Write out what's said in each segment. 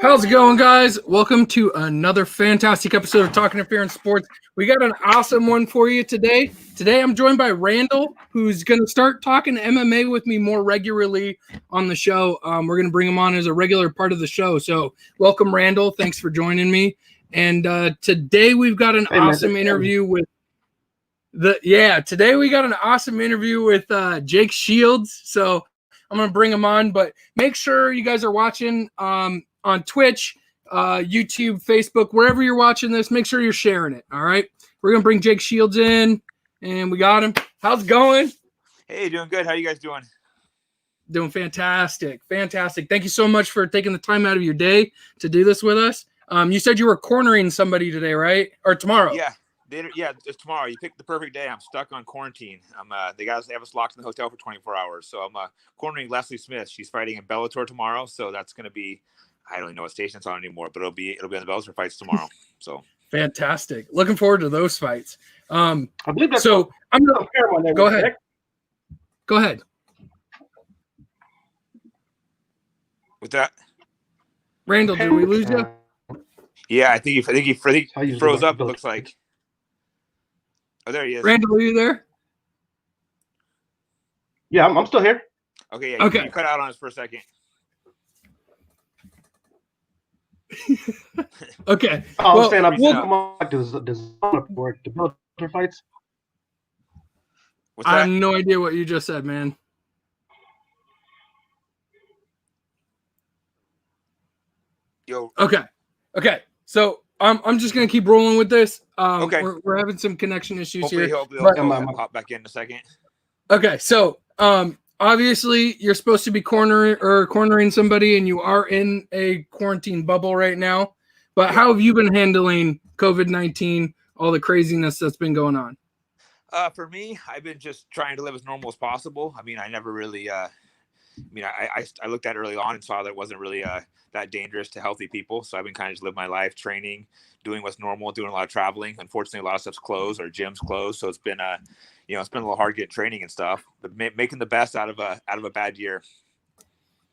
How's it going, guys? Welcome to another fantastic episode of Talking Interference Sports. We got an awesome one for you today. Today, I'm joined by Randall, who's going to start talking MMA with me more regularly on the show. We're going to bring him on as a regular part of the show. So, welcome, Randall. Thanks for joining me. And today, we've got an awesome interview with Jake Shields. So, I'm going to bring him on, but make sure you guys are watching on Twitch, YouTube, Facebook, wherever you're watching this, make sure you're sharing it. All right. We're going to bring Jake Shields in, and we got him. How's it going? Hey, doing good. How you guys doing? Doing fantastic. Fantastic. Thank you so much for taking the time out of your day to do this with us. You said you were cornering somebody today, right? Or tomorrow? Yeah. It's tomorrow. You picked the perfect day. I'm stuck on quarantine. They have us locked in the hotel for 24 hours. So I'm cornering Leslie Smith. She's fighting in Bellator tomorrow. So that's going to be, I don't even know what station it's on anymore, but it'll be on the Bellator fights tomorrow. So fantastic. Looking forward to those fights. I believe that's so I'm going to go ahead. Go ahead. With that, Randall, did we lose you? Yeah, I think he froze up. It looks like. Oh, there he is. Randall, are you there? Yeah, I'm still here. Okay, yeah. Okay. You cut out on us for a second. Okay. Oh, I'm saying I'm the Bellator fights. What's that? I have no idea what you just said, man. Yo. Okay. So I'm just gonna keep rolling with this. Okay. We're having some connection issues Hopefully here. he'll pop back in a second. Okay, so obviously you're supposed to be cornering somebody, and you are in a quarantine bubble right now. But how have you been handling COVID-19, all the craziness that's been going on? For me, I've been just trying to live as normal as possible. I mean, I never really. I looked at it early on and saw that it wasn't really that dangerous to healthy people. So I've been kind of just living my life, training, doing what's normal, doing a lot of traveling. Unfortunately, a lot of stuff's closed or gyms closed. So it's been it's been a little hard getting training and stuff, but making the best out of a bad year.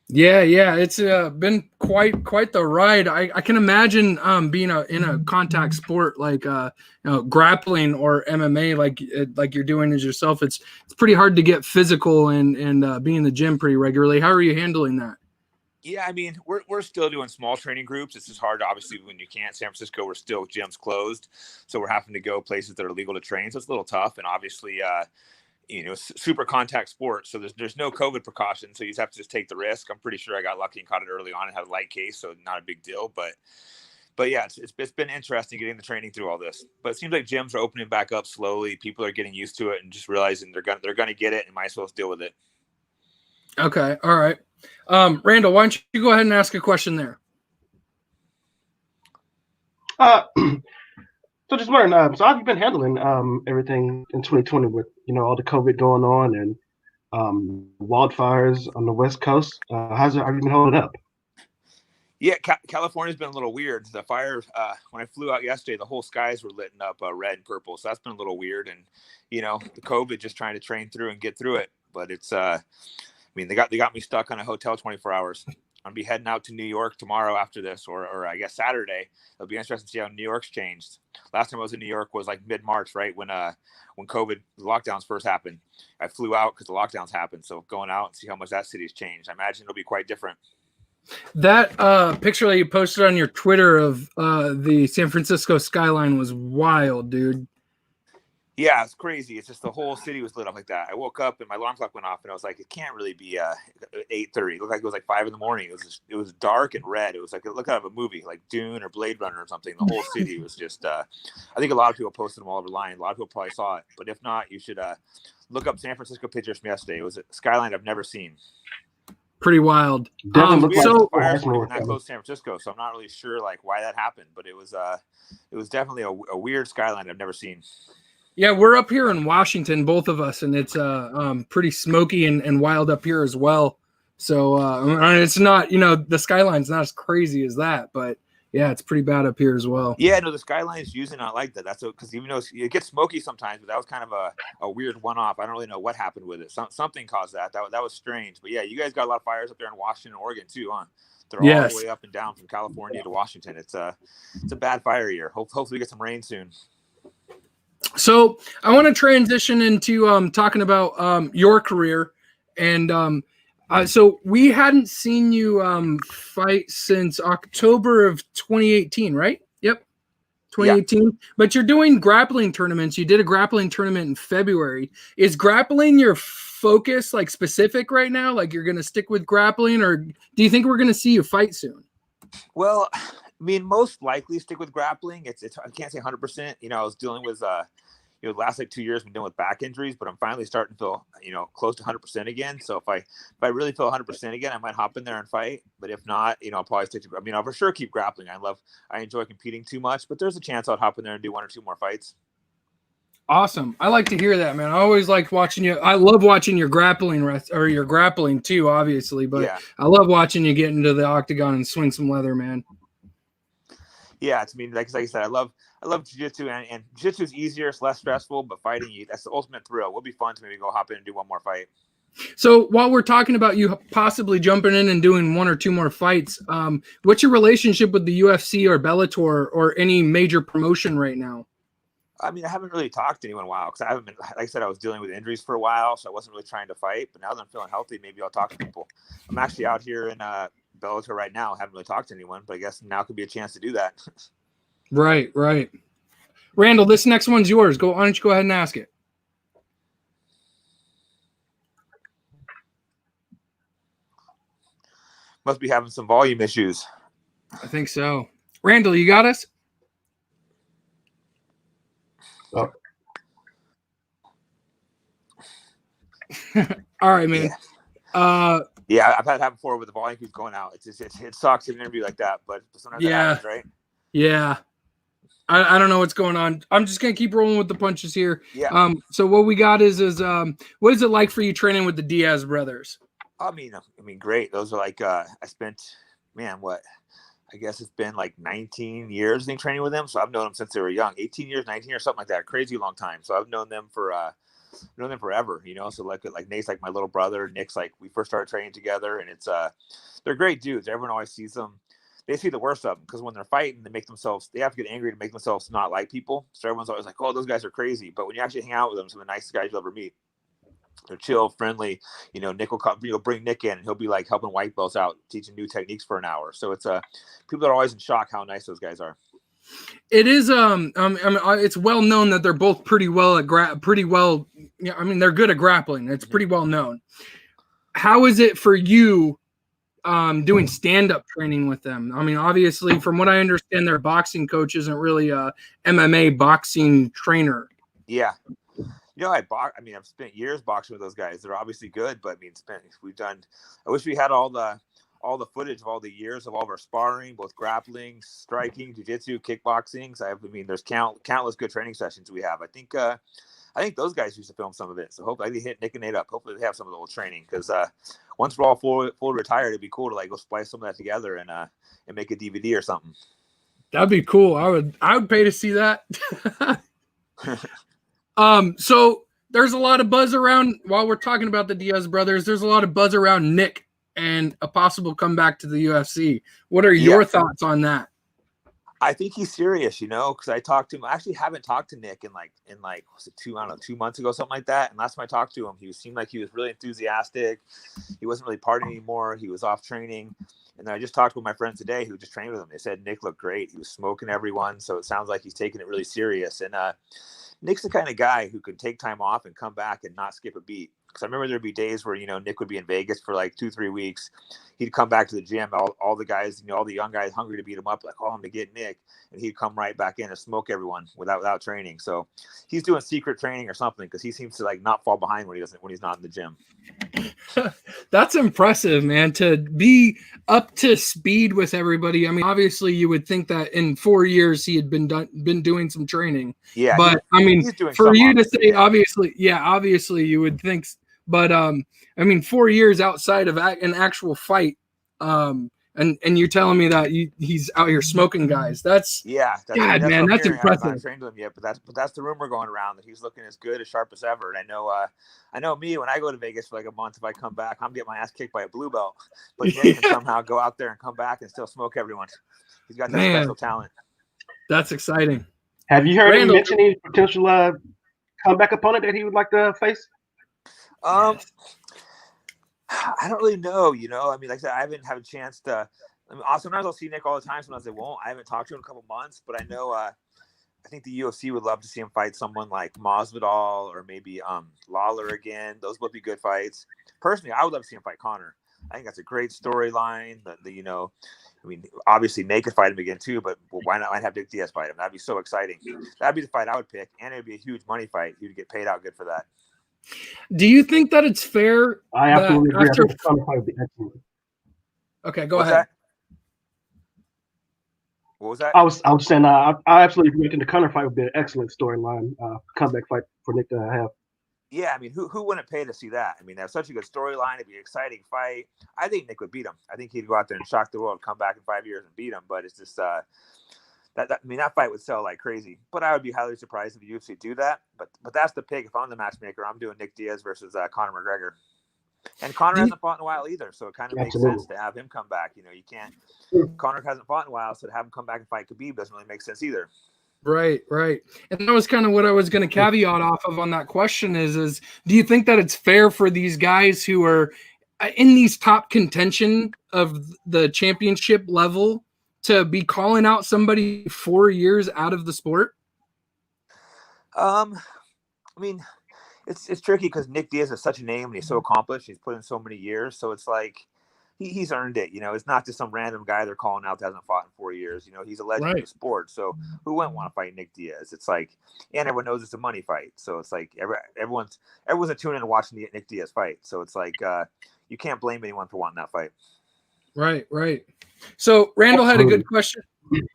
Yeah, it's been quite the ride. I can imagine being in a contact sport like grappling or MMA like you're doing as yourself. It's pretty hard to get physical and be in the gym pretty regularly. How are you handling that? Yeah, I mean, we're still doing small training groups. It's just hard, obviously, when you can't. San Francisco, we're still gyms closed, so we're having to go places that are legal to train. So it's a little tough, and obviously, super contact sport. So there's no COVID precautions. So you just have to just take the risk. I'm pretty sure I got lucky and caught it early on and had a light case, so not a big deal. But yeah, it's been interesting getting the training through all this. But it seems like gyms are opening back up slowly. People are getting used to it and just realizing they're gonna get it and might as well deal with it. Okay, all right. Randall, why don't you go ahead and ask a question there? So just wondering, so how have you been handling everything in 2020 with all the COVID going on and wildfires on the West Coast? Have you been holding up? Yeah, California's been a little weird. The fire, when I flew out yesterday, the whole skies were lit up red and purple. So that's been a little weird. And the COVID, just trying to train through and get through it. But it's they got me stuck on a hotel 24 hours. I'm gonna be heading out to New York tomorrow after this, or I guess Saturday. It'll be interesting to see how New York's changed. Last time I was in New York was like mid-March, right when COVID lockdowns first happened. I flew out because the lockdowns happened, so going out and see how much that city's changed. I imagine it'll be quite different. That picture that you posted on your Twitter of the San Francisco skyline was wild, dude. Yeah, it's crazy. It's just the whole city was lit up like that. I woke up and my alarm clock went off, and I was like, it can't really be 8:30. It looked like it was like 5 a.m. It was dark and red. It was like it looked out of a movie, like Dune or Blade Runner or something. The whole city was just. I think a lot of people posted them all over line. A lot of people probably saw it, but if not, you should look up San Francisco pictures from yesterday. It was a skyline I've never seen. Pretty wild. So fires were not close to San Francisco, so I'm not really sure like why that happened, but it was definitely a weird skyline I've never seen. Yeah, we're up here in Washington, both of us, and it's pretty smoky and wild up here as well. So it's not, the skyline's not as crazy as that, but Yeah, it's pretty bad up here as well. Yeah, no, the skyline's usually not like that. That's because even though it gets smoky sometimes, but that was kind of a weird one-off. I don't really know what happened with it. Something caused that. That was strange. But yeah, you guys got a lot of fires up there in Washington and Oregon too, huh? They're all the way up and down from California to Washington. It's a bad fire year. Hopefully we get some rain soon. So I want to transition into talking about your career, and so we hadn't seen you fight since October of 2018, right? Yep, 2018. Yeah. But you're doing grappling tournaments. You did a grappling tournament in February. Is grappling your focus, like specific right now? Like you're going to stick with grappling, or do you think we're going to see you fight soon? Well, I mean, most likely stick with grappling. It's I can't say 100%. I was dealing with the last 2 years been dealing with back injuries, but I'm finally starting to feel close to 100% again. So if I really feel 100% again, I might hop in there and fight. But if not, I'll probably stick to. I mean, I'll for sure keep grappling. I enjoy competing too much, but there's a chance I'll hop in there and do 1 or 2 more fights. Awesome. I like to hear that, man. I always like watching you. I love watching your grappling or your grappling too, obviously, but yeah. I love watching you get into the octagon and swing some leather, man. Yeah, it's like I said, I love jiu-jitsu, and jiu-jitsu is easier, it's less stressful, but fighting, that's the ultimate thrill. It would be fun to maybe go hop in and do 1 more fight. So while we're talking about you possibly jumping in and doing 1 or 2 more fights, what's your relationship with the UFC or Bellator or any major promotion right now? I mean, I haven't really talked to anyone in a while because I haven't been, like I said, I was dealing with injuries for a while, so I wasn't really trying to fight. But now that I'm feeling healthy, maybe I'll talk to people. I'm actually out here in Bellator right now. I haven't really talked to anyone, but I guess now could be a chance to do that. Right. Randall, this next one's yours. Why don't you go ahead and ask it? Must be having some volume issues. I think so. Randall, you got us? Oh. All right, man. Yeah. I've had that before with the volume keeps going out. It sucks in an interview like that, but sometimes that happens, right? Yeah. I don't know what's going on. I'm just gonna keep rolling with the punches here. Yeah. So what we got is what is it like for you training with the Diaz brothers? I mean, great. Those are I spent, I guess it's been 19 years I think training with them. So I've known them since they were young, 18 years, 19 years, something like that. Crazy long time. So I've known them for forever, So like Nate's like my little brother. Nick's we first started training together, and they're great dudes. Everyone always sees them. They see the worst of them because when they're fighting, they have to get angry to make themselves not like people. So everyone's always like, oh, those guys are crazy. But when you actually hang out with them, some of the nicest guys you'll ever meet. They're chill, friendly. Nick will come, bring Nick in, and he'll be helping white belts out, teaching new techniques for an hour. So it's people are always in shock how nice those guys are. It is it's well known that they're both pretty well at they're good at grappling. It's pretty well known. How is it for you doing stand-up training with them? I mean, obviously, from what I understand, their boxing coach isn't really a MMA boxing trainer. Yeah. I've spent years boxing with those guys. They're obviously good, but I wish we had all the footage of all the years of all of our sparring, both grappling, striking, jiu-jitsu, kickboxing. So there's countless good training sessions we have. I think those guys used to film some of it. So hopefully they hit Nick and Nate up. Hopefully they have some of the old training because once we're all full retired, it'd be cool to go splice some of that together and make a DVD or something. That'd be cool. I would pay to see that. So there's a lot of buzz around while we're talking about the Diaz brothers. There's a lot of buzz around Nick and a possible comeback to the UFC. What are your thoughts on that? I think he's serious, because I talked to him. I actually haven't talked to Nick in was it 2 months ago, something like that. And last time I talked to him, he seemed like he was really enthusiastic. He wasn't really partying anymore. He was off training. And then I just talked with my friends today who just trained with him. They said Nick looked great. He was smoking everyone. So it sounds like he's taking it really serious. And Nick's the kind of guy who could take time off and come back and not skip a beat. Because I remember there'd be days where, Nick would be in Vegas for 2-3 weeks. He'd come back to the gym, all the guys, all the young guys hungry to beat him up, I'm going to get Nick. And he'd come right back in and smoke everyone without training. So he's doing secret training or something because he seems to not fall behind when he's not in the gym. That's impressive, man, to be up to speed with everybody. I mean, obviously you would think that in 4 years he had been doing some training. Yeah. But for you to say, obviously you would think. But 4 years outside of an actual fight, and you're telling me that he's out here smoking guys. That's God, man, that's impressive. I haven't trained him yet, but that's the rumor going around, that he's looking as good, as sharp as ever. And I know me, when I go to Vegas for like a month, if I come back, I'm getting my ass kicked by a blue belt. But Nick can somehow go out there and come back and still smoke everyone. He's got that special talent. That's exciting. Have you heard him mention any potential comeback opponent that he would like to face? I don't really know. I mean, like I said, I haven't had a chance to. Sometimes I'll see Nick all the time. Sometimes I won't. I haven't talked to him in a couple months, but I know. I think the UFC would love to see him fight someone like Masvidal or maybe Lawler again. Those would be good fights. Personally, I would love to see him fight Conor. I think that's a great storyline. I mean, obviously Nate could fight him again too, but why not have Nick Diaz fight him? That'd be so exciting. That'd be the fight I would pick, and it'd be a huge money fight. You'd get paid out good for that. Do you think that it's fair? I absolutely agree. I think the Conor fight would be excellent. Okay, go ahead. What was that? I was saying I absolutely agree. I think the Conor fight would be an excellent storyline, comeback fight for Nick to have. Yeah, I mean, who wouldn't pay to see that? I mean, that's such a good storyline. It'd be an exciting fight. I think Nick would beat him. I think he'd go out there and shock the world, come back in 5 years and beat him. But it's just that fight would sell like crazy. But I would be highly surprised if the UFC do that. But that's the pick. If I'm the matchmaker, I'm doing Nick Diaz versus Conor McGregor. And Conor hasn't fought in a while either, so it kind of makes sense to have him come back. You can't. Conor hasn't fought in a while, so to have him come back and fight Khabib doesn't really make sense either. Right. And that was kind of what I was going to caveat off of on that question is do you think that it's fair for these guys who are in these top contention of the championship level to be calling out somebody 4 years out of the sport? I mean, it's tricky because Nick Diaz is such a name and he's so accomplished. He's put in so many years, so it's like he's earned it. It's not just some random guy they're calling out that hasn't fought in 4 years. He's a legend of the sport. So who wouldn't want to fight Nick Diaz? It's like, and everyone knows it's a money fight. So it's like everyone's a tune in and watching the Nick Diaz fight. So it's like you can't blame anyone for wanting that fight. Right. So Randall had a good question.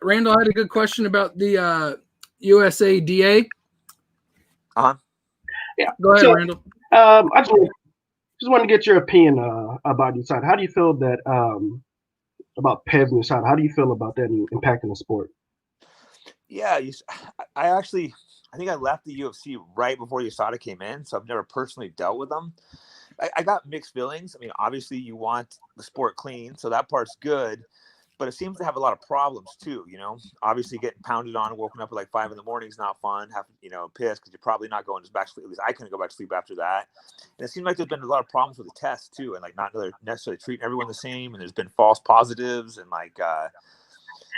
Randall had a good question about the USADA. Yeah. Go ahead, Randall. I just want to get your opinion about USADA. How do you feel that about PEVs and USADA? How do you feel about that impacting the sport? Yeah, I think I left the UFC right before USADA came in, so I've never personally dealt with them. I got mixed feelings. I mean, obviously you want the sport clean, so that part's good. But it seems to have a lot of problems too, Obviously getting pounded on and woken up at like 5 a.m. is not fun. Pissed because you're probably not going back to sleep. At least I couldn't go back to sleep after that. And it seems like there's been a lot of problems with the tests too, and like not necessarily treating everyone the same. And there's been false positives, and like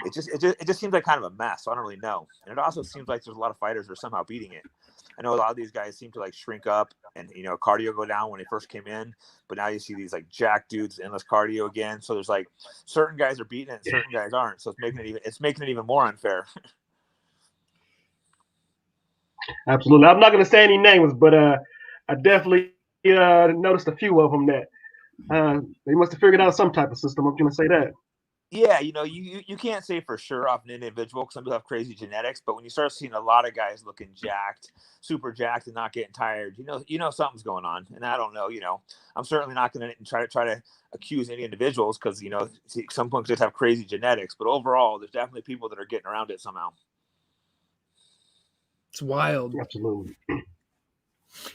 it just seems like kind of a mess. So I don't really know. And it also seems like there's a lot of fighters that are somehow beating it. I know a lot of these guys seem to like shrink up and cardio go down when they first came in, but now you see these like jack dudes, endless cardio again. So there's like certain guys are beating it and certain guys aren't. So it's making it even more unfair. Absolutely. I'm not going to say any names, but I definitely noticed a few of them that they must have figured out some type of system. I'm going to say that. Yeah, you can't say for sure off an individual because some people have crazy genetics, but when you start seeing a lot of guys looking jacked, super jacked, and not getting tired, you know something's going on. And I don't know, I'm certainly not going to try to accuse any individuals because some folks just have crazy genetics, but overall, there's definitely people that are getting around it somehow. It's wild. Absolutely.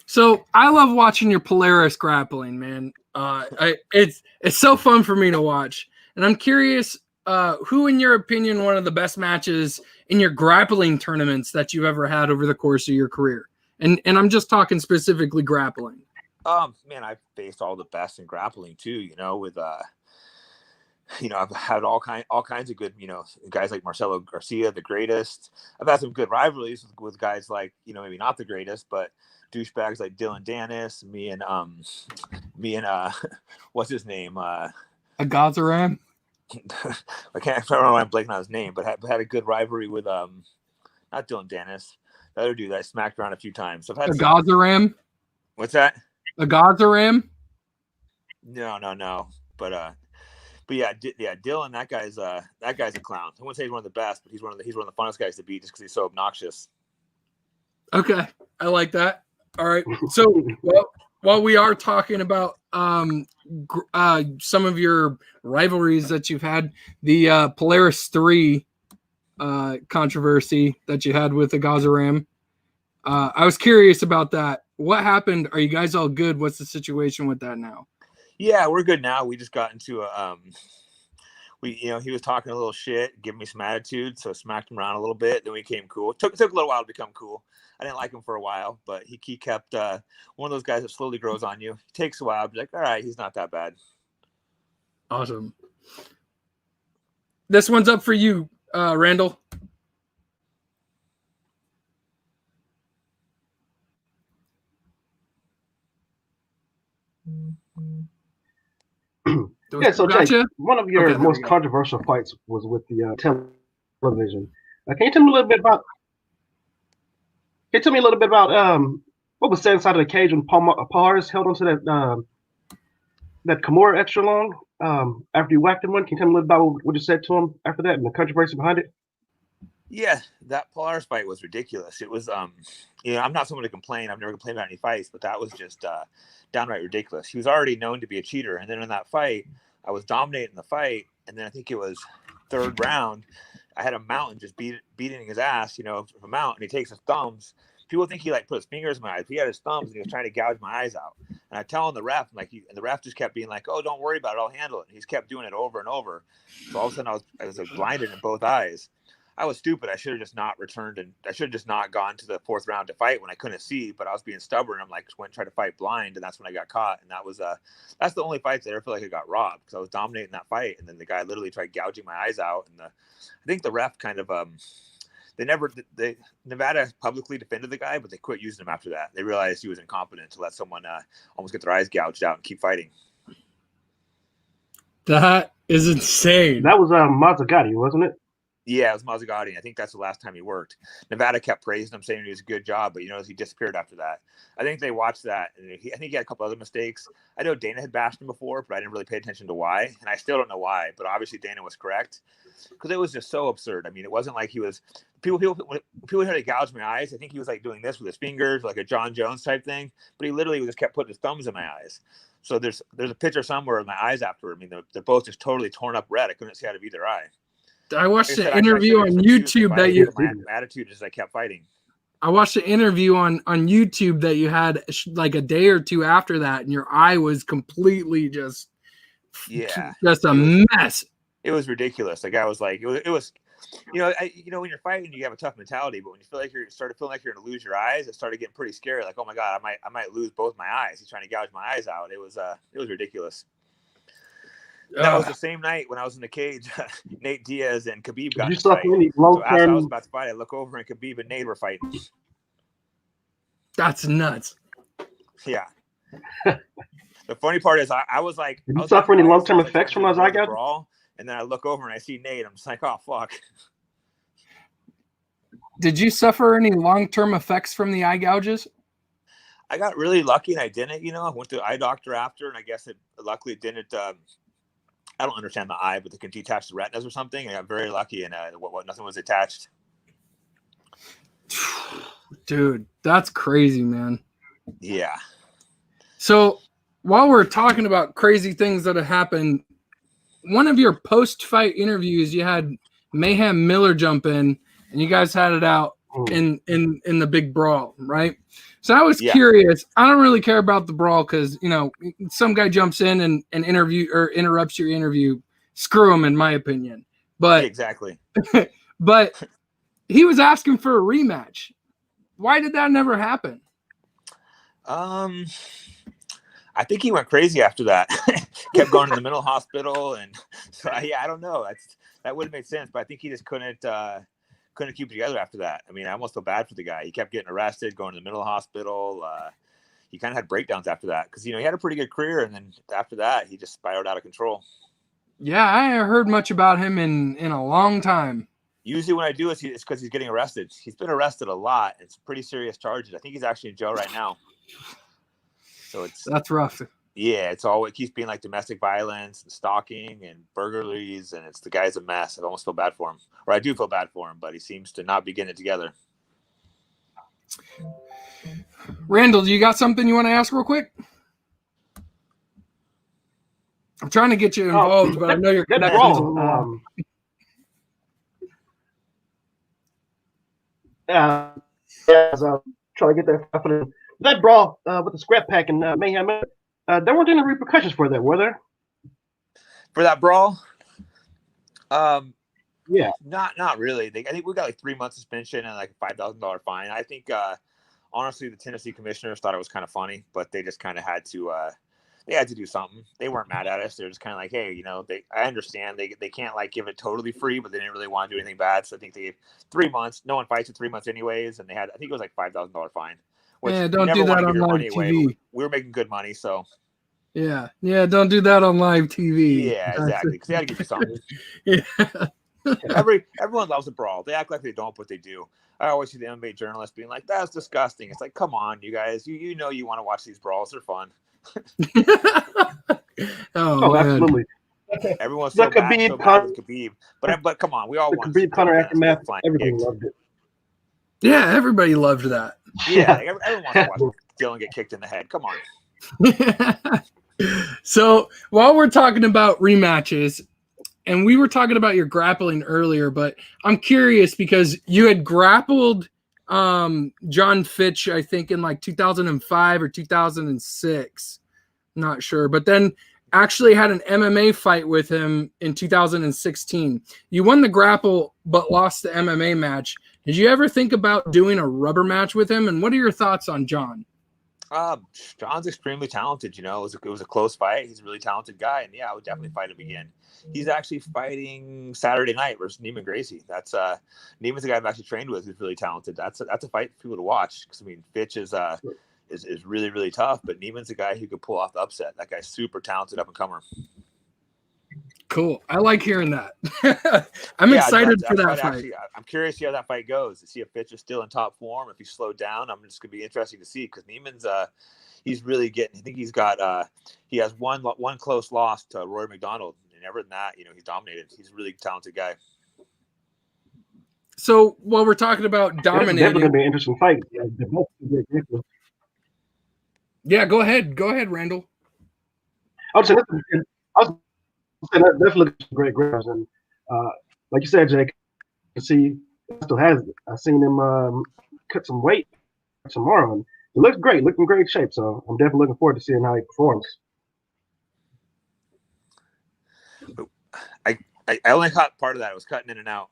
So I love watching your Polaris grappling, man. It's so fun for me to watch. And I'm curious, who, in your opinion, one of the best matches in your grappling tournaments that you've ever had over the course of your career? And I'm just talking specifically grappling. Man, I've faced all the best in grappling too. With I've had all kinds of good, guys like Marcelo Garcia, the greatest. I've had some good rivalries with guys like, maybe not the greatest, but douchebags like Dylan Dennis, me and what's his name? Agazaram. I don't know why I'm blanking on his name, but had a good rivalry with not Dylan Dennis, the other dude that I smacked around a few times. So I've had Agazaram. What's that? Agazaram. No. But yeah, Dylan, that guy's a clown. I wouldn't say he's one of the best, but he's one of the funnest guys to beat just because he's so obnoxious. Okay, I like that. All right, so while we are talking about some of your rivalries that you've had, the Polaris 3 controversy that you had with the Gaza Ram, I was curious about that. What happened? Are you guys all good? What's the situation with that now? Yeah, we're good now. We just got into a he was talking a little shit, giving me some attitude, so I smacked him around a little bit. Then we became cool. It took a little while to become cool. I didn't like him for a while, but he kept one of those guys that slowly grows on you. It takes a while. I'll be like, all right, he's not that bad. Awesome. This one's up for you, Randall. Yeah, so gotcha. Jake, one of your most controversial fights was with the television. Can you tell me a little bit about? Can you tell me a little bit about what was said inside of the cage when Pars held onto that Kimura extra long after you whacked him one? Can you tell me a little about what you said to him after that and the controversy behind it? Yeah, that Polaris fight was ridiculous. It was, I'm not someone to complain. I've never complained about any fights, but that was just downright ridiculous. He was already known to be a cheater. And then in that fight, I was dominating the fight. And then I think it was third round, I had a mountain just beating his ass, from a mount, and he takes his thumbs. People think he put his fingers in my eyes. He had his thumbs and he was trying to gouge my eyes out. And I tell him the ref, and the ref just kept being like, "Oh, don't worry about it. I'll handle it." And he's kept doing it over and over. So all of a sudden I was blinded in both eyes. I was stupid. I should have just not returned, and I should have just not gone to the fourth round to fight when I couldn't see. But I was being stubborn. I'm just went and tried to fight blind, and that's when I got caught. And that's the only fight that I ever feel like I got robbed, because I was dominating that fight, and then the guy literally tried gouging my eyes out. And I think the ref kind of Nevada publicly defended the guy, but they quit using him after that. They realized he was incompetent to let someone almost get their eyes gouged out and keep fighting. That is insane. That was Mazzagatti, wasn't it? Yeah, it was Mazzagatti. I think that's the last time he worked. Nevada kept praising him, saying he was a good job, but he disappeared after that. I think they watched that, and I think he had a couple other mistakes. I know Dana had bashed him before, but I didn't really pay attention to why, and I still don't know why. But obviously Dana was correct, because it was just so absurd. I mean, it wasn't like he was people tried to gouge my eyes. I think he was doing this with his fingers, like a John Jones type thing. But he literally just kept putting his thumbs in my eyes. So there's a picture somewhere of my eyes after. I mean, they're both just totally torn up red. I couldn't see out of either eye. I watched the interview on YouTube that you my attitude as I kept fighting. I watched the interview on YouTube that you had like a day or two after that, and your eye was completely just a mess. It was ridiculous. Like I was like, it was, when you're fighting, you have a tough mentality, but when you feel like you're feeling like you're gonna lose your eyes, it started getting pretty scary. Like, oh my god, I might lose both my eyes. He's trying to gouge my eyes out. It was ridiculous. That was the same night when I was in the cage. Nate Diaz and Khabib got to fight. So as I was about to fight, I look over and Khabib and Nate were fighting. That's nuts. Yeah. The funny part is I was like, did you suffer any long-term effects from those eye gouges? And then I look over and I see Nate. I'm just like, oh fuck. Did you suffer any long-term effects from the eye gouges? I got really lucky and I didn't. I went to the eye doctor after, and I guess it luckily didn't. I don't understand the eye, but they can detach the retinas or something. I got very lucky, and nothing was attached. Dude, that's crazy, man. Yeah. So while we're talking about crazy things that have happened, one of your post-fight interviews, you had Mayhem Miller jump in, and you guys had it out in the big brawl, right? So I was curious. I don't really care about the brawl because, some guy jumps in and interrupts your interview. Screw him, in my opinion. But exactly. But he was asking for a rematch. Why did that never happen? I think he went crazy after that. Kept going to the mental hospital, and so I don't know. That would have made sense, but I think he just couldn't keep it together after that. I mean, I almost feel bad for the guy. He kept getting arrested, going to the mental hospital. He kind of had breakdowns after that because, he had a pretty good career. And then after that, he just spiraled out of control. Yeah, I haven't heard much about him in a long time. Usually when I do it's because he's getting arrested. He's been arrested a lot. It's pretty serious charges. I think he's actually in jail right now. So that's rough. Yeah, it keeps being like domestic violence and stalking and burglaries, and the guy's a mess. I almost feel bad for him. Or I do feel bad for him, but he seems to not be getting it together. Randall, do you got something you want to ask real quick? I'm trying to get you involved, but I know your connection's a little as trying to get that brawl with the scrap pack and Mayhem Miller, there weren't any repercussions for that, were there? For that brawl? Yeah. Not really. I think we got like 3 months suspension and like a $5,000 fine. I think honestly the Tennessee commissioners thought it was kind of funny, but they just kind of had to do something. They weren't mad at us. They're just kind of like, hey, you know, I understand they can't like give it totally free, but they didn't really want to do anything bad. So I think they gave 3 months. No one fights for 3 months anyways, and they had, I think it was like $5,000 fine. Which yeah, don't do that on live TV. We were making good money, so yeah, don't do that on live TV. Yeah, exactly. Because they had to give you something. Yeah. Everyone loves a brawl. They act like they don't, but they do. I always see the MMA journalists being like, "That's disgusting." It's like, come on, you guys. You know you want to watch these brawls. They're fun. Oh, absolutely. Everyone's so bad with Khabib, but come on, we all want Khabib Conor aftermath. Everybody loved it. Yeah, everybody loved that. Yeah, like everyone wants to watch Dylan get kicked in the head. Come on. So while we're talking about rematches, and we were talking about your grappling earlier, but I'm curious because you had grappled Jon Fitch, I think, in like 2005 or 2006. Not sure. But then actually had an MMA fight with him in 2016. You won the grapple, but lost the MMA match. Did you ever think about doing a rubber match with him? And what are your thoughts on Jon? Jon's extremely talented. You know, it was a close fight. He's a really talented guy, and yeah, I would definitely fight him again. He's actually fighting Saturday night versus Neiman Gracie. That's Neiman's a guy I've actually trained with who's really talented. That's a fight for people to watch because I mean Fitch is really, really tough, but Neiman's a guy who could pull off the upset. That guy's super talented up and comer. Cool. I like hearing that. I'm excited for that fight. Actually, I'm curious to see how that fight goes. To see if Fitch is still in top form. If he's slowed down, I'm just gonna be interesting to see because Neiman's he's really getting. I think he's got he has one close loss to Roy McDonald, and ever than that, you know, he's dominated. He's a really talented guy. So while we're talking about dominating, it's definitely gonna be an interesting fight. Yeah, go ahead, Randall. I was saying that definitely looks great grabs, and like you said, Jake, you see, he still has it. I seen him cut some weight tomorrow, and it looks great, looking in great shape. So I'm definitely looking forward to seeing how he performs. I only caught part of that. It was cutting in and out.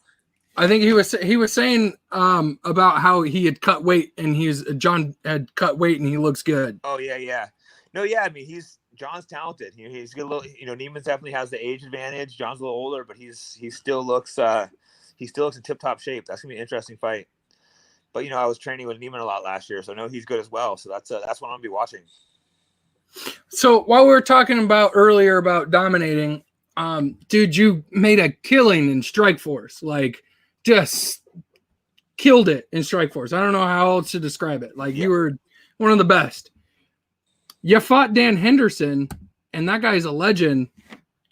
I think he was saying about how he had cut weight and Jon had cut weight and he looks good. Oh yeah. No, yeah. I mean, Jon's talented. He's got a little. You know, Neiman definitely has the age advantage. Jon's a little older, but he still looks in tip top shape. That's gonna be an interesting fight. But you know, I was training with Neiman a lot last year, so I know he's good as well. So that's what I'm gonna be watching. So while we were talking about earlier about dominating, dude, you made a killing in Strikeforce. Like, just killed it in Strikeforce. I don't know how else to describe it. Like, you were one of the best. You fought Dan Henderson, and that guy's a legend,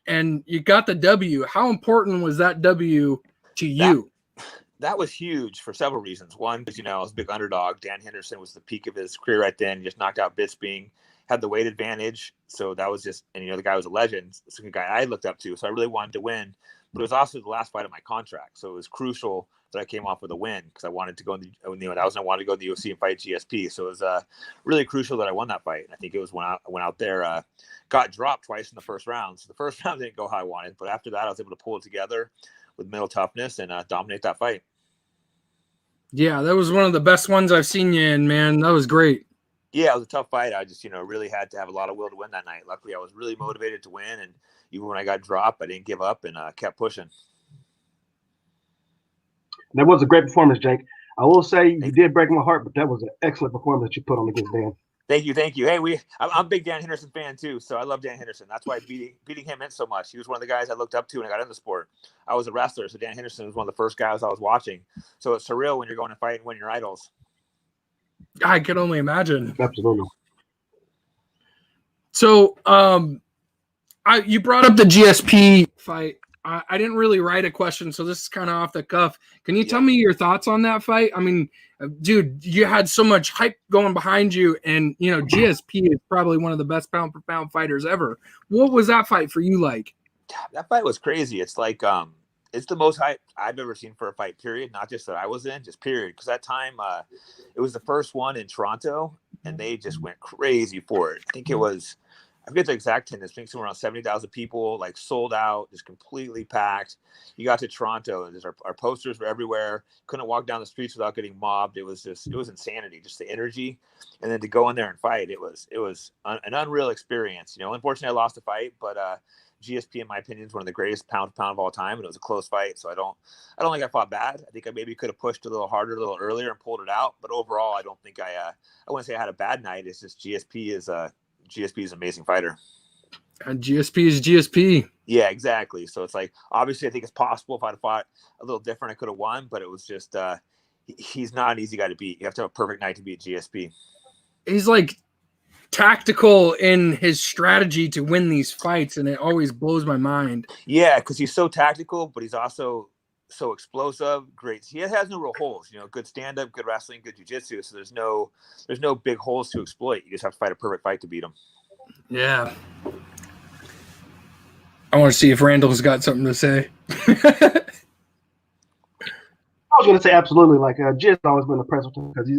and you got the W. How important was that W to you? That was huge for several reasons. One, because, you know, I was a big underdog. Dan Henderson was the peak of his career right then. He just knocked out Bisping, had the weight advantage. So that was just, and, you know, the guy was a legend. It's a guy I looked up to. So I really wanted to win. But it was also the last fight of my contract. So it was crucial that I came off with a win because I wanted to go in the, you know, I wanted to go to the UFC and fight GSP. So it was really crucial that I won that fight. And I think it was when I went out there, got dropped twice in the first round. So the first round didn't go how I wanted. But after that, I was able to pull it together with mental toughness and dominate that fight. Yeah, that was one of the best ones I've seen you in, man. That was great. Yeah, it was a tough fight. I just, you know, really had to have a lot of will to win that night. Luckily, I was really motivated to win. And even when I got dropped, I didn't give up and kept pushing. That was a great performance, Jake. I will say you did break my heart, but that was an excellent performance that you put on against Dan. Thank you. Hey, I'm a big Dan Henderson fan too, so I love Dan Henderson. That's why beating him meant so much. He was one of the guys I looked up to when I got into the sport. I was a wrestler, so Dan Henderson was one of the first guys I was watching. So it's surreal when you're going to fight and win your idols. I can only imagine. Absolutely. So, you brought up the GSP fight. I didn't really write a question, so this is kind of off the cuff. Can you tell Yeah. me your thoughts on that fight? I mean, dude, you had so much hype going behind you, and you know GSP is probably one of the best pound for pound fighters ever. What was that fight for you like? That fight was crazy. It's like it's the most hype I've ever seen for a fight, period. Not just that I was in, just period. Because that time it was the first one in Toronto, and they just went crazy for it. I think it was, I forget the exact attendance, I think somewhere around 70,000 people, like sold out, just completely packed. You got to Toronto, and our posters were everywhere. Couldn't walk down the streets without getting mobbed. It was insanity, just the energy. And then to go in there and fight, it was an unreal experience. You know, unfortunately, I lost the fight, but GSP, in my opinion, is one of the greatest pound to pound of all time, and it was a close fight. So I don't think I fought bad. I think I maybe could have pushed a little harder, a little earlier, and pulled it out. But overall, I don't think I wouldn't say I had a bad night. It's just GSP is an amazing fighter. And GSP is GSP. Yeah, exactly. So it's like, obviously, I think it's possible if I'd fought a little different, I could have won. But it was just he's not an easy guy to beat. You have to have a perfect night to beat GSP. He's like tactical in his strategy to win these fights, and it always blows my mind. Yeah, because he's so tactical, but he's also so explosive. Great. He has no real holes. You know, good stand up, good wrestling, good jiu-jitsu. So there's no big holes to exploit. You just have to fight a perfect fight to beat him. Yeah. I want to see if Randall's got something to say. I was going to say absolutely. Like Jizz always been impressed with him because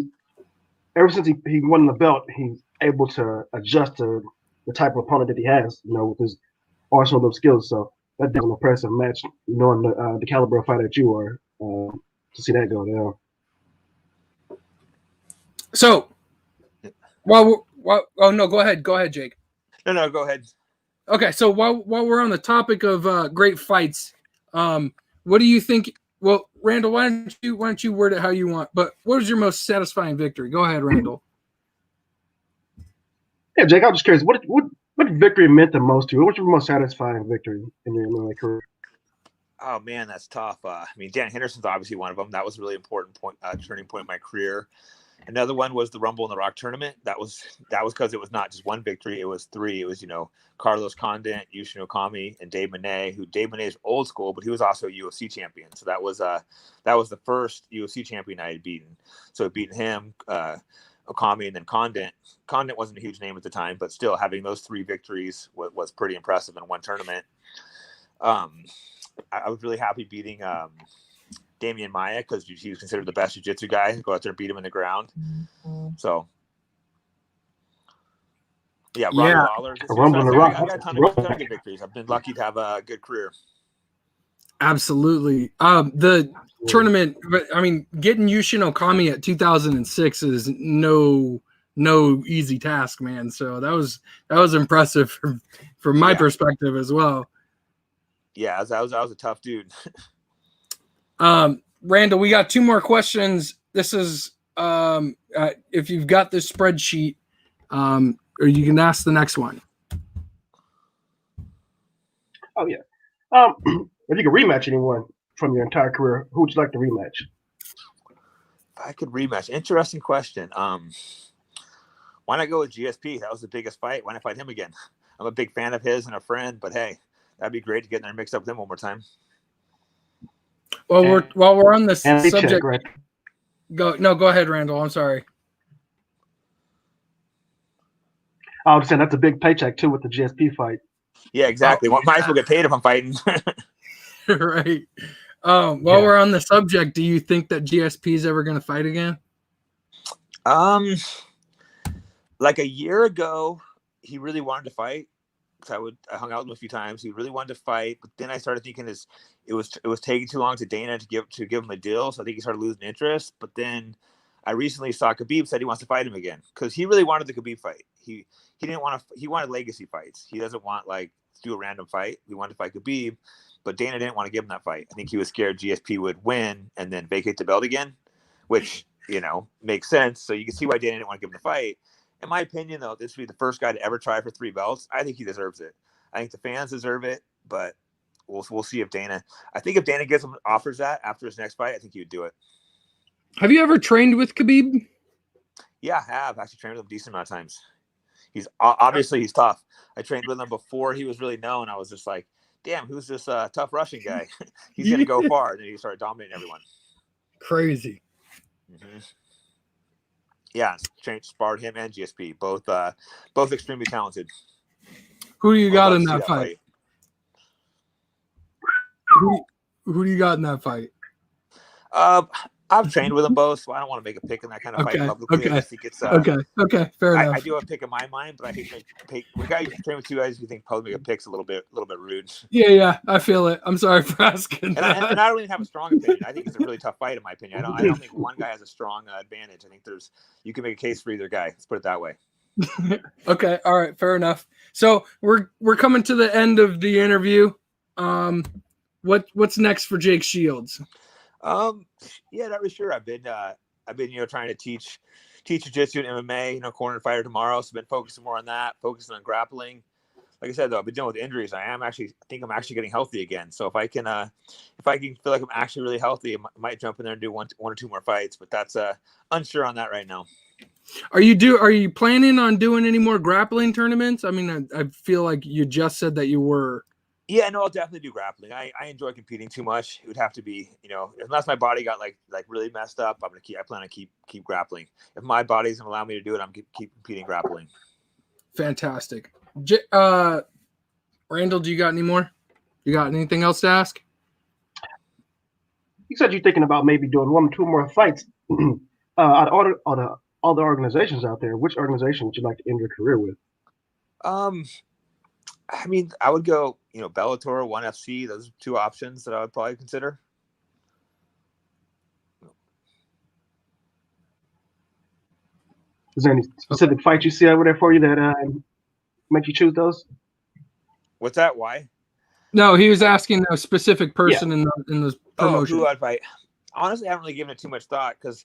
ever since he won the belt, he's able to adjust to the type of opponent that he has, you know, with his arsenal of skills. So that was an impressive match, knowing the caliber of fighter that you are, to see that go down. So, oh no, go ahead, Jake. No, go ahead. Okay, so while we're on the topic of great fights, what do you think? Well, Randall, why don't you word it how you want? But what was your most satisfying victory? Go ahead, Randall. Yeah, Jake, I'm just curious. What victory meant the most to you? What was your most satisfying victory in your MMA career? Oh man, that's tough. I mean, Dan Henderson's obviously one of them. That was a really important point, turning point in my career. Another one was the Rumble in the Rock tournament. That was because it was not just one victory; it was three. It was, you know, Carlos Condit, Yushin Okami, and Dave Monet. Who Dave Monet is old school, but he was also a UFC champion. So that was the first UFC champion I had beaten. So beating him, Okami, and then Condit. Condit wasn't a huge name at the time, but still having those three victories was pretty impressive in one tournament. I was really happy beating Damian Maia because he was considered the best jiu-jitsu guy. Go out there and beat him in the ground. So, yeah, Robbie Lawler. I got a ton of good victories. I've been lucky to have a good career. Absolutely. The tournament, but I mean, getting Yushin Okami at 2006 is no easy task, man. So that was impressive from my perspective as well. Yeah, I was a tough dude. Randall, we got two more questions. This is if you've got this spreadsheet, or you can ask the next one. Oh yeah. If you could rematch anyone from your entire career, who would you like to rematch? If I could rematch, interesting question. Why not go with GSP? That was the biggest fight. Why not fight him again? I'm a big fan of his and a friend, but hey, that'd be great to get in there and mix up with him one more time. Well, while we're on this subject, check, right? Go ahead, Randall. I'm sorry. I was saying that's a big paycheck too with the GSP fight. Yeah, exactly. Might as well get paid if I'm fighting. Right. While we're on the subject, do you think that GSP is ever going to fight again? Like a year ago, he really wanted to fight. I hung out with him a few times. He really wanted to fight, but then I started thinking it was taking too long to Dana to give him a deal. So I think he started losing interest. But then I recently saw Khabib said he wants to fight him again because he really wanted the Khabib fight. He didn't want to. He wanted legacy fights. He doesn't want like to do a random fight. He wanted to fight Khabib, but Dana didn't want to give him that fight. I think he was scared GSP would win and then vacate the belt again, which makes sense. So you can see why Dana didn't want to give him the fight. In my opinion, though, this would be the first guy to ever try for 3 belts. I think he deserves it. I think the fans deserve it, but we'll see if Dana. I think if Dana offers that after his next fight, I think he would do it. Have you ever trained with Khabib? Yeah, I have actually trained with him a decent amount of times. He's obviously tough. I trained with him before he was really known. I was just like, damn, who's this tough Russian guy? He's gonna go far. And then he started dominating everyone. Crazy. Mm-hmm. Yeah, sparred him and GSP, both extremely talented. Who do you got in that fight? Who do you got in that fight? I've trained with them both, so I don't want to make a pick in that kind of fight publicly. Okay. I just think it's okay, fair enough. I do have a pick in my mind, but I hate to pick. We got to train with two guys who think probably make a pick's a little bit rude. Yeah, I feel it. I'm sorry for asking. And I don't even have a strong opinion. I think it's a really tough fight, in my opinion. I don't think one guy has a strong advantage. I think you can make a case for either guy. Let's put it that way. Okay, all right, fair enough. So we're coming to the end of the interview. What's next for Jake Shields? Yeah, not really sure. I've been trying to teach jiu-jitsu and MMA, corner fighter tomorrow. So I've been focusing more on that, focusing on grappling. Like I said, though, I've been dealing with injuries. I think I'm actually getting healthy again. So if I can feel like I'm actually really healthy, I might jump in there and do one or two more fights, but that's unsure on that right now. Are you planning on doing any more grappling tournaments? I mean, I feel like you just said that you were. Yeah, no, I'll definitely do grappling. I enjoy competing too much. It would have to be, unless my body got like really messed up, I plan on keep grappling. If my body doesn't allow me to do it, I'm keep competing grappling. Fantastic. Randall, do you got any more? You got anything else to ask? You said you're thinking about maybe doing one or two more fights. Out of all the organizations out there, which organization would you like to end your career with? I mean, I would go, Bellator, ONE FC. Those are two options that I would probably consider. Is there any specific fight you see over there for you that make you choose those? What's that? Why? No, he was asking a specific person in the promotion. Who I'd fight. Honestly, I haven't really given it too much thought because,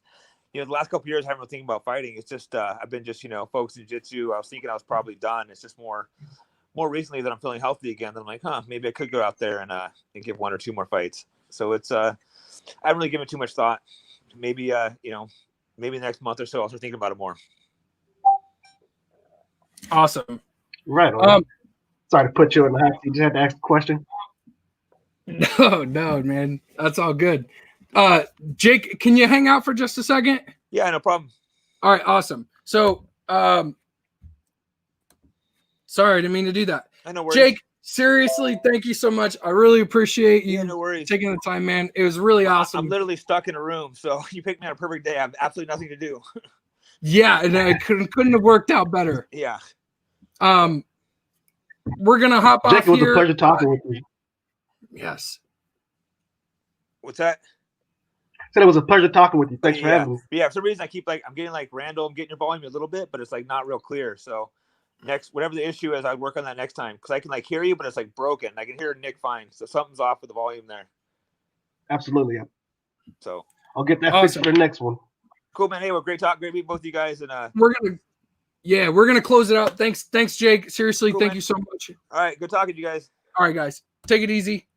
the last couple of years I haven't really thinking about fighting. It's just I've been just focused in jiu-jitsu. I was thinking I was probably done. It's just more recently that I'm feeling healthy again. That I'm like, maybe I could go out there and give one or two more fights. So it's I haven't really given it too much thought. Maybe maybe the next month or so I'll start thinking about it more. Awesome. Right. Sorry to put you in the hot seat. You just had to ask the question. No, man. That's all good. Jake, can you hang out for just a second? Yeah, no problem. All right, awesome. So, sorry, I didn't mean to do that. No worries. Jake, seriously, thank you so much. I really appreciate you no worries. taking the time, man. It was really awesome. I'm literally stuck in a room, so you picked me on a perfect day. I have absolutely nothing to do. Yeah, and I couldn't have worked out better. Yeah. We're gonna hop off here. Jake, it was a pleasure talking with you. Yes. What's that? I said it was a pleasure talking with you. Thanks for having me. Yeah, for some reason I keep I'm getting Randall, I'm getting your volume a little bit, but it's not real clear. So whatever the issue is, I'd work on that next time because I can hear you, but it's broken. I can hear Nick fine, so something's off with the volume there. Absolutely. Yeah. So I'll get that fixed for the next one. Cool, man. Hey, well, great talk. Great meeting both of you guys. And we're gonna close it out. Thanks, Jake. Seriously, cool, thank man. you so much. All right, good talking to you guys. All right, guys, take it easy.